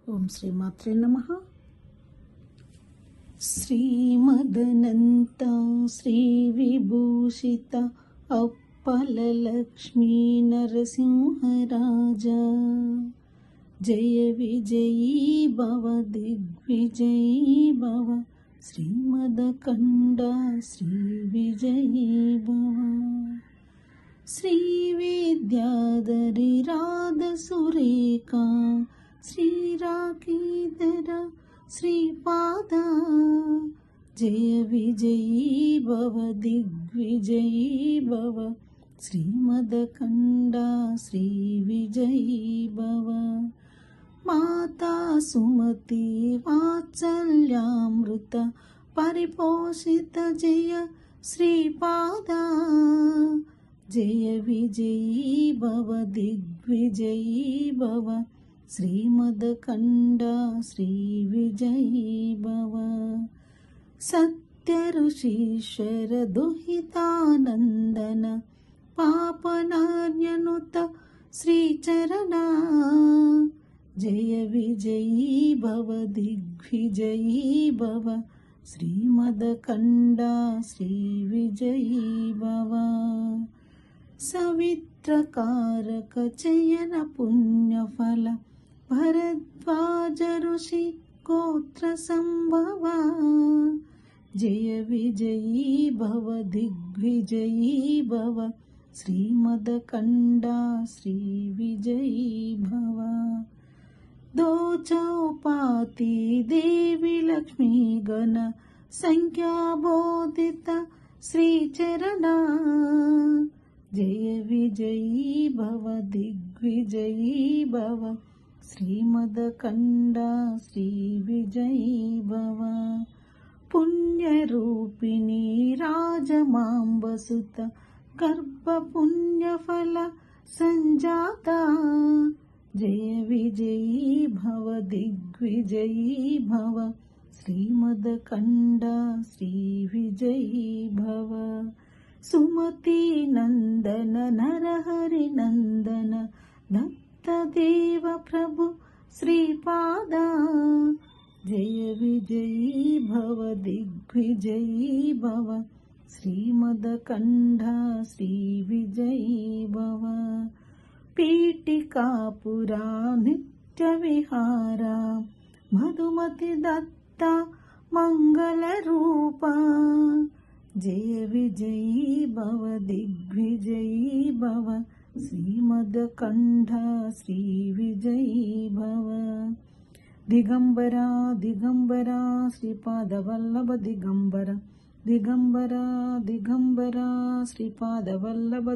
ఓం శ్రీమాత్రే నమః. శ్రీమదనంత శ్రీ విభూషిత అప్పలలక్ష్మీ నరసింహరాజా, జయ విజయీ భవ దిగ్విజయీ భవ, శ్రీమదఖండ శ్రీ విజయీ భవ. శ్రీ విద్యాధరి రాధ సురేఖా శ్రీరాఖీధర శ్రీపాద, జయ విజయీ భవ దిగ్విజయీ భవ, శ్రీమదఖండ శ్రీ విజయీ భవ. మాతా సుమతి వాత్సల్యామృత పరిపోషిత జయ శ్రీపాద, జయ విజయీ భవ దిగ్విజయీ భవ, శ్రీమదఖండ శ్రీ విజయీ భవ. సత్య ఋషీశ్వర దుహితానందన పాపనార్యనుత శ్రీచరణ, జయ విజయీ భవ దిగ్విజయీ భవ, శ్రీమదఖండ శ్రీ విజయీ భవ. సవిత్రకారక చయన పుణ్యఫల భరద్వాజ ఋషి గోత్ర సంభవ, జయ విజయీ భవ దిగ్విజయీ భవ, శ్రీమదఖండ శ్రీ విజయీ భవ. దోచౌపాతి దేవి లక్ష్మీ గణ సంఖ్యాబోధిత శ్రీచరణ, జయ విజయీ భవ దిగ్విజయీ భవ, శ్రీమదఖండ శ్రీ విజయీ భవ. పుణ్యరూపిణి రాజమాంబసుత గర్భపుణ్యఫల సంజాత, జయ విజయీ భవ దిగ్విజయీ భవ, శ్రీమదఖండ శ్రీ విజయీ భవ. సుమతి నందన నరహరి నందన దత్తదేవ ప్రభు శ్రీపాద, జయ విజయీ భవ దిగ్విజయీ భవ, శ్రీమదఖండ శ్రీ విజయీ భవ. పీఠికాపురా నిత్య విహార మధుమతి దత్త మంగళ రూప, జయ విజయీ భవ దిగ్విజయీ భవ, శ్రీమదఖండ శ్రీ విజయీ భవ. దిగంబరా దిగంబరా శ్రీపాదవల్లభ దిగంబర, దిగంబరా దిగంబరా శ్రీపాదవల్లభ